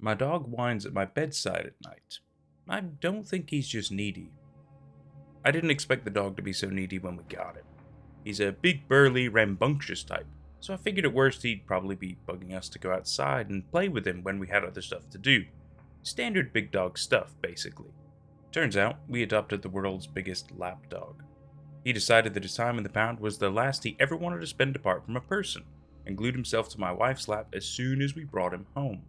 My dog whines at my bedside at night. I don't think he's just needy. I didn't expect the dog to be so needy when we got him. He's a big, burly, rambunctious type, so I figured at worst he'd probably be bugging us to go outside and play with him when we had other stuff to do. Standard big dog stuff, basically. Turns out, we adopted the world's biggest lap dog. He decided that his time in the pound was the last he ever wanted to spend apart from a person, and glued himself to my wife's lap as soon as we brought him home.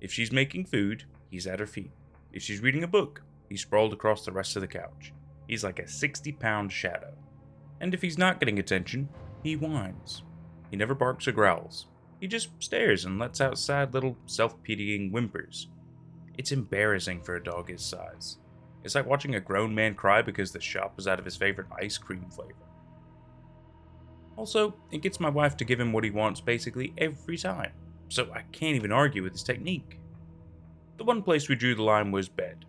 If she's making food, he's at her feet. If she's reading a book, he's sprawled across the rest of the couch. He's like a 60-pound shadow. And if he's not getting attention, he whines. He never barks or growls. He just stares and lets out sad little self-pitying whimpers. It's embarrassing for a dog his size. It's like watching a grown man cry because the shop is out of his favorite ice cream flavor. Also, it gets my wife to give him what he wants basically every time, so I can't even argue with his technique. The one place we drew the line was bed.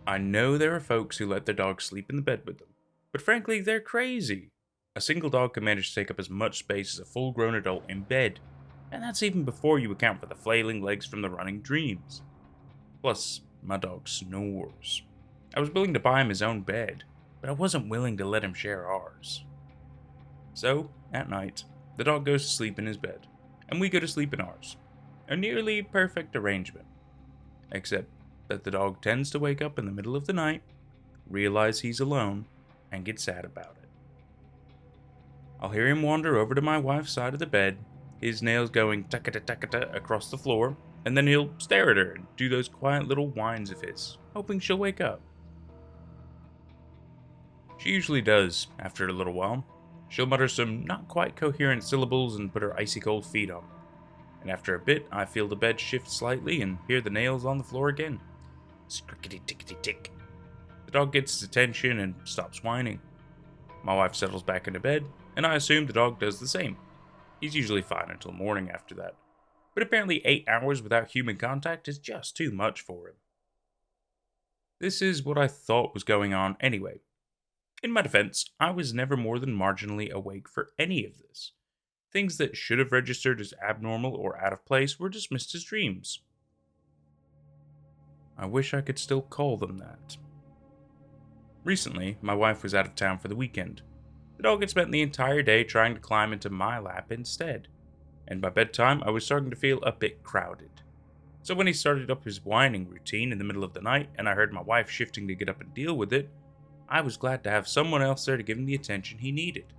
I know there are folks who let their dogs sleep in the bed with them, but frankly, they're crazy. A single dog can manage to take up as much space as a full-grown adult in bed, and that's even before you account for the flailing legs from the running dreams. Plus, my dog snores. I was willing to buy him his own bed, but I wasn't willing to let him share ours. So, at night, the dog goes to sleep in his bed, and we go to sleep in ours. A nearly perfect arrangement. Except that the dog tends to wake up in the middle of the night, realize he's alone, and get sad about it. I'll hear him wander over to my wife's side of the bed, his nails going takata across the floor, and then he'll stare at her and do those quiet little whines of his, hoping she'll wake up. She usually does, after a little while. She'll mutter some not quite coherent syllables and put her icy cold feet on me. And after a bit, I feel the bed shift slightly and hear the nails on the floor again. Scrickety-tickety-tick. The dog gets his attention and stops whining. My wife settles back into bed, and I assume the dog does the same. He's usually fine until morning after that. But apparently 8 hours without human contact is just too much for him. This is what I thought was going on anyway. In my defense, I was never more than marginally awake for any of this. Things that should have registered as abnormal or out of place were dismissed as dreams. I wish I could still call them that. Recently, my wife was out of town for the weekend. The dog had spent the entire day trying to climb into my lap instead, and by bedtime I was starting to feel a bit crowded. So when he started up his whining routine in the middle of the night and I heard my wife shifting to get up and deal with it, I was glad to have someone else there to give him the attention he needed.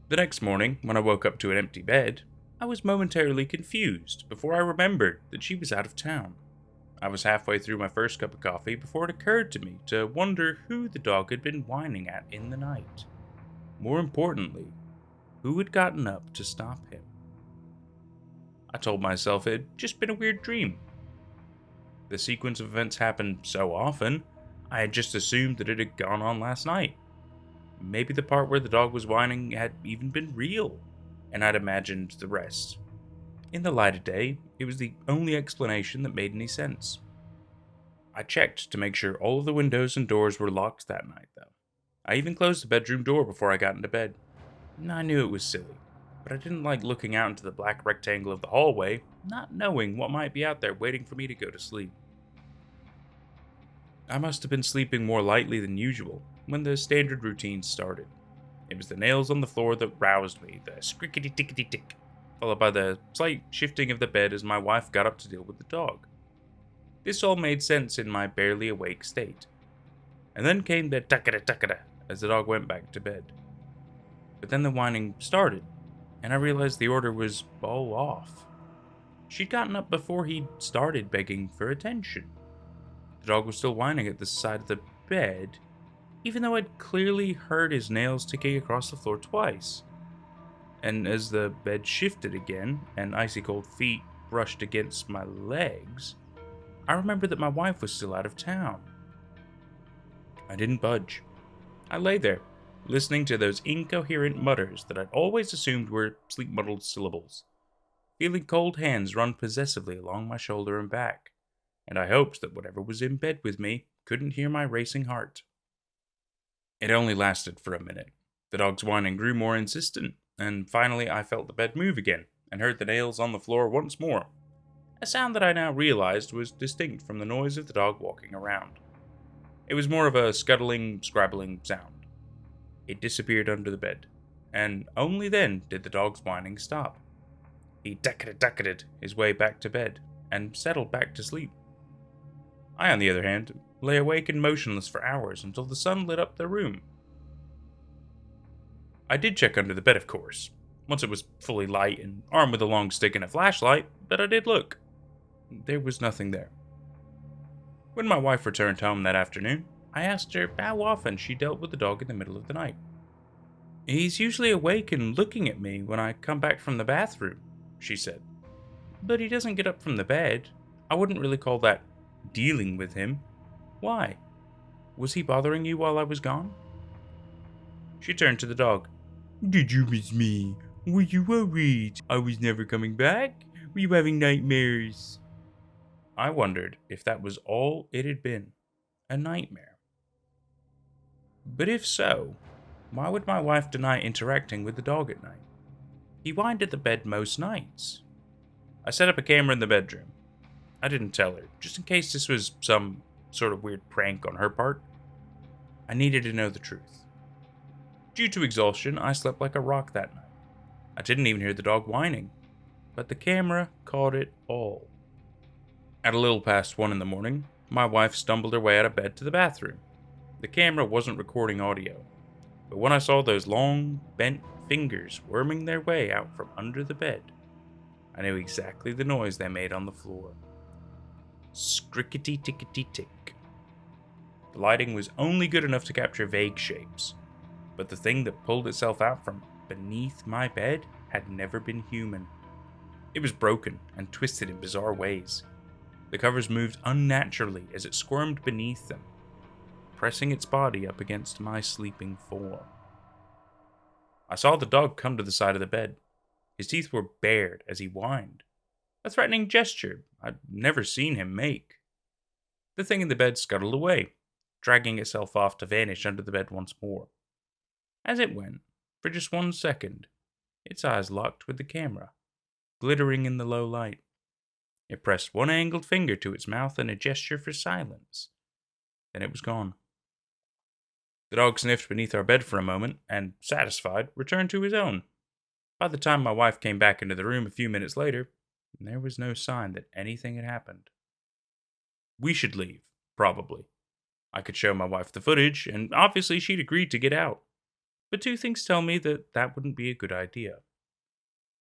The next morning, when I woke up to an empty bed, I was momentarily confused before I remembered that she was out of town. I was halfway through my first cup of coffee before it occurred to me to wonder who the dog had been whining at in the night. More importantly, who had gotten up to stop him. I told myself it had just been a weird dream. The sequence of events happened so often, I had just assumed that it had gone on last night. Maybe the part where the dog was whining had even been real, and I'd imagined the rest. In the light of day, it was the only explanation that made any sense. I checked to make sure all of the windows and doors were locked that night, though. I even closed the bedroom door before I got into bed. I knew it was silly, but I didn't like looking out into the black rectangle of the hallway, not knowing what might be out there waiting for me to go to sleep. I must have been sleeping more lightly than usual when the standard routine started. It was the nails on the floor that roused me, the scrickety-tickety-tick, followed by the slight shifting of the bed as my wife got up to deal with the dog. This all made sense in my barely awake state. And then came the takada-takada as the dog went back to bed. But then the whining started, and I realized the order was all off. She'd gotten up before he'd started begging for attention. The dog was still whining at the side of the bed, even though I'd clearly heard his nails ticking across the floor twice. And as the bed shifted again, and icy cold feet brushed against my legs, I remembered that my wife was still out of town. I didn't budge. I lay there, listening to those incoherent mutters that I'd always assumed were sleep-muddled syllables, feeling cold hands run possessively along my shoulder and back, and I hoped that whatever was in bed with me couldn't hear my racing heart. It only lasted for a minute. The dog's whining grew more insistent, and finally I felt the bed move again, and heard the nails on the floor once more. a sound that I now realized was distinct from the noise of the dog walking around. It was more of a scuttling, scrabbling sound. It disappeared under the bed, and only then did the dog's whining stop. He ducketed his way back to bed, and settled back to sleep. I, on the other hand, lay awake and motionless for hours until the sun lit up the room. I did check under the bed, of course, once it was fully light and armed with a long stick and a flashlight, but I did look. There was nothing there. When my wife returned home that afternoon, I asked her how often she dealt with the dog in the middle of the night. "He's usually awake and looking at me when I come back from the bathroom," she said. "But he doesn't get up from the bed. I wouldn't really call that dealing with him. Why? Was he bothering you while I was gone?" She turned to the dog. "Did you miss me? Were you worried I was never coming back? Were you having nightmares?" I wondered if that was all it had been, a nightmare. But if so, why would my wife deny interacting with the dog at night? He whined at the bed most nights. I set up a camera in the bedroom. I didn't tell her, just in case this was some sort of weird prank on her part. I needed to know the truth. Due to exhaustion, I slept like a rock that night. I didn't even hear the dog whining, but the camera caught it all. At a little past 1 in the morning, my wife stumbled her way out of bed to the bathroom. The camera wasn't recording audio, but when I saw those long, bent fingers worming their way out from under the bed, I knew exactly the noise they made on the floor. Scrickety-tickety-tick. The lighting was only good enough to capture vague shapes, but the thing that pulled itself out from beneath my bed had never been human. It was broken and twisted in bizarre ways. The covers moved unnaturally as it squirmed beneath them, pressing its body up against my sleeping form. I saw the dog come to the side of the bed. His teeth were bared as he whined, a threatening gesture I'd never seen him make. The thing in the bed scuttled away, dragging itself off to vanish under the bed once more. As it went, for just 1 second, its eyes locked with the camera, glittering in the low light. It pressed one angled finger to its mouth in a gesture for silence. Then it was gone. The dog sniffed beneath our bed for a moment, and, satisfied, returned to his own. By the time my wife came back into the room a few minutes later, there was no sign that anything had happened. We should leave, probably. I could show my wife the footage, and obviously she'd agreed to get out. But 2 things tell me that that wouldn't be a good idea.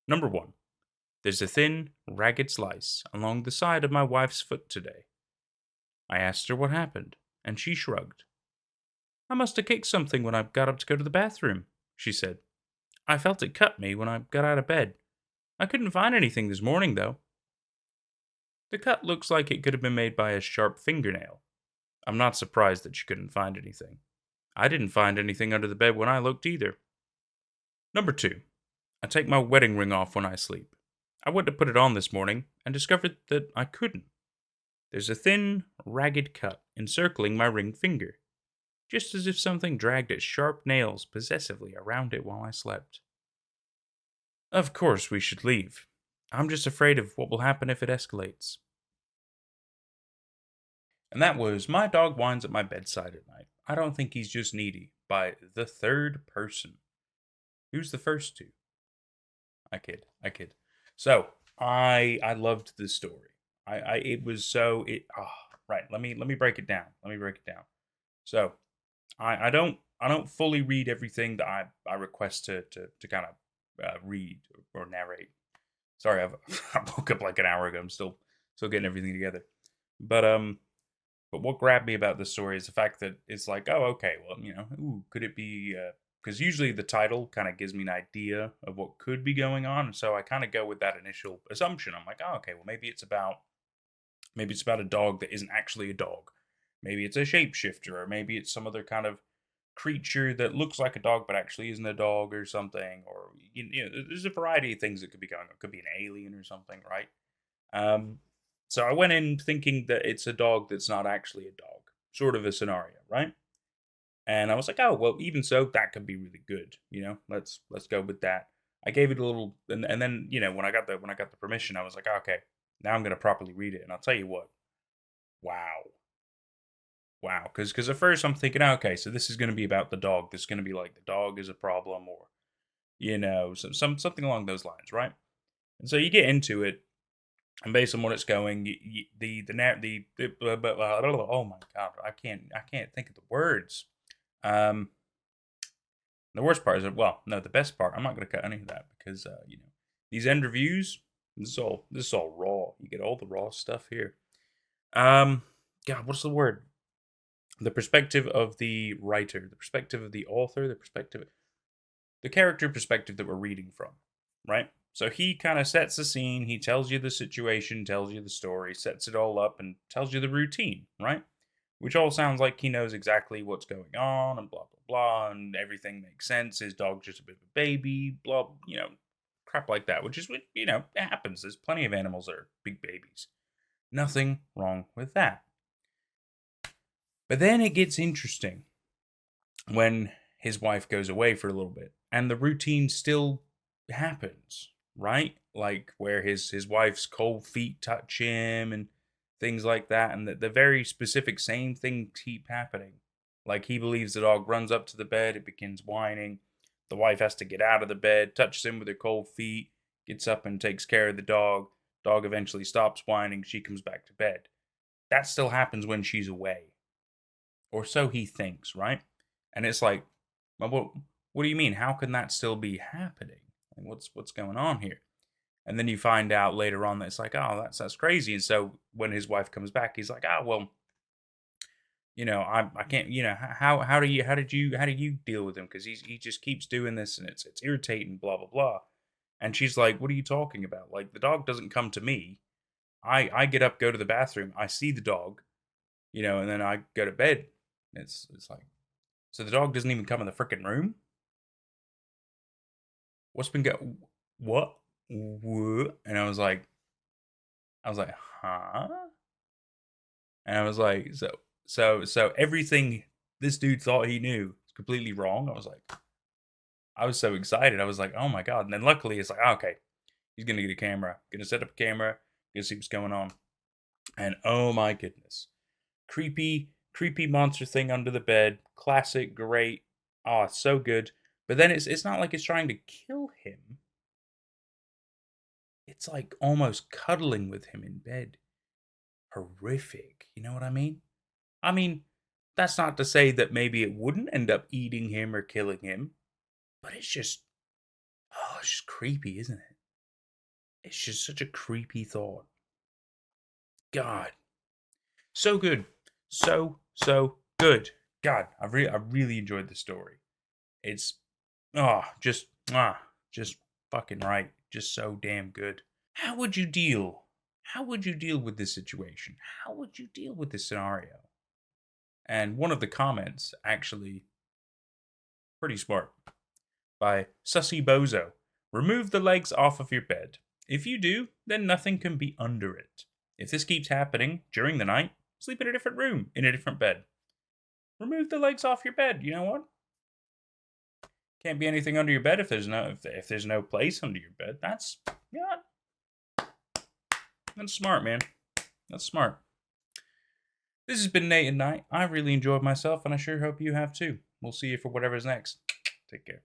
Number 1. There's a thin, ragged slice along the side of my wife's foot today. I asked her what happened, and she shrugged. "I must have kicked something when I got up to go to the bathroom," she said. "I felt it cut me when I got out of bed. I couldn't find anything this morning, though." The cut looks like it could have been made by a sharp fingernail. I'm not surprised that she couldn't find anything. I didn't find anything under the bed when I looked either. Number 2. I take my wedding ring off when I sleep. I went to put it on this morning and discovered that I couldn't. There's a thin, ragged cut encircling my ring finger, just as if something dragged its sharp nails possessively around it while I slept. Of course we should leave. I'm just afraid of what will happen if it escalates. And that was My Dog Whines at My Bedside at Night. I Don't Think He's Just Needy by the third person. Who's the first two? I kid. So, I loved this story. Right, let me break it down. So, I don't fully read everything that I request to kind of read or narrate. Sorry, I woke up like an hour ago. I'm still getting everything together. But what grabbed me about this story is the fact that it's like, oh, okay, well, could it be? Because usually the title kind of gives me an idea of what could be going on, and so I kind of go with that initial assumption. I'm like, oh, okay, well, maybe it's about a dog that isn't actually a dog. Maybe it's a shapeshifter, or maybe it's some other kind of creature that looks like a dog but actually isn't a dog or something. Or there's a variety of things that could be going on. It could be an alien or something, right? So I went in thinking that it's a dog that's not actually a dog, sort of a scenario, right? And I was like, oh well, even so, that could be really good. Let's go with that. I gave it a little, and then when I got the permission, I was like, okay, Now I'm going to properly read it, and I'll tell you what. Wow. Wow. Because at first I'm thinking, okay, so this is going to be about the dog. This is going to be like the dog is a problem, or, something along those lines, right? And so you get into it, and based on what it's going, oh my god, I can't think of the words. Um, the worst part is that, well, no, the best part. I'm not going to cut any of that because these end reviews. This is all raw. You get all the raw stuff here. God, what's the word? The perspective of the writer, the perspective of the author, the character perspective that we're reading from, right? So he kind of sets the scene, he tells you the situation, tells you the story, sets it all up, and tells you the routine, right? Which all sounds like he knows exactly what's going on, and blah, blah, blah, and everything makes sense. His dog's just a bit of a baby, blah, crap like that, which is what, it happens. There's plenty of animals that are big babies. Nothing wrong with that. But then it gets interesting when his wife goes away for a little bit, and the routine still happens, right? Like where his wife's cold feet touch him and things like that, and the very specific same thing keep happening. Like he believes the dog runs up to the bed, it begins whining. The wife has to get out of the bed, touches him with her cold feet, gets up and takes care of the dog. Dog eventually stops whining, she comes back to bed. That still happens when she's away. Or so he thinks, right? And it's like, well, what do you mean? How can that still be happening? Like, what's going on here? And then you find out later on that it's like, oh, that's crazy. And so when his wife comes back, he's like, oh, well, I can't, how do you deal with him? Because he just keeps doing this, and it's irritating, blah blah blah. And she's like, what are you talking about? Like, the dog doesn't come to me. I get up, go to the bathroom, I see the dog, and then I go to bed. It's like, so the dog doesn't even come in the freaking room. What's been going? What? And I was like, huh? And I was like, so everything this dude thought he knew is completely wrong. I was so excited. I was like, oh my god. And then luckily it's like, okay, he's gonna get a camera, gonna set up a camera, gonna see what's going on. And oh my goodness, creepy monster thing under the bed, classic, great. Oh, it's so good. But then it's not like it's trying to kill him. It's like almost cuddling with him in bed. Horrific. You know what I mean? I mean, that's not to say that maybe it wouldn't end up eating him or killing him, but it's just, oh, it's just creepy, isn't it? It's just such a creepy thought. God. So good. So good. God, I really enjoyed the story. It's, just fucking right. Just so damn good. How would you deal? How would you deal with this situation? How would you deal with this scenario? And one of the comments, actually, pretty smart, by Sussy Bozo. Remove the legs off of your bed. If you do, then nothing can be under it. If this keeps happening during the night, sleep in a different room, in a different bed. Remove the legs off your bed. You know what? Can't be anything under your bed if there's no place under your bed. That's smart, man. That's smart. This has been Nate and Night. I really enjoyed myself, and I sure hope you have too. We'll see you for whatever's next. Take care.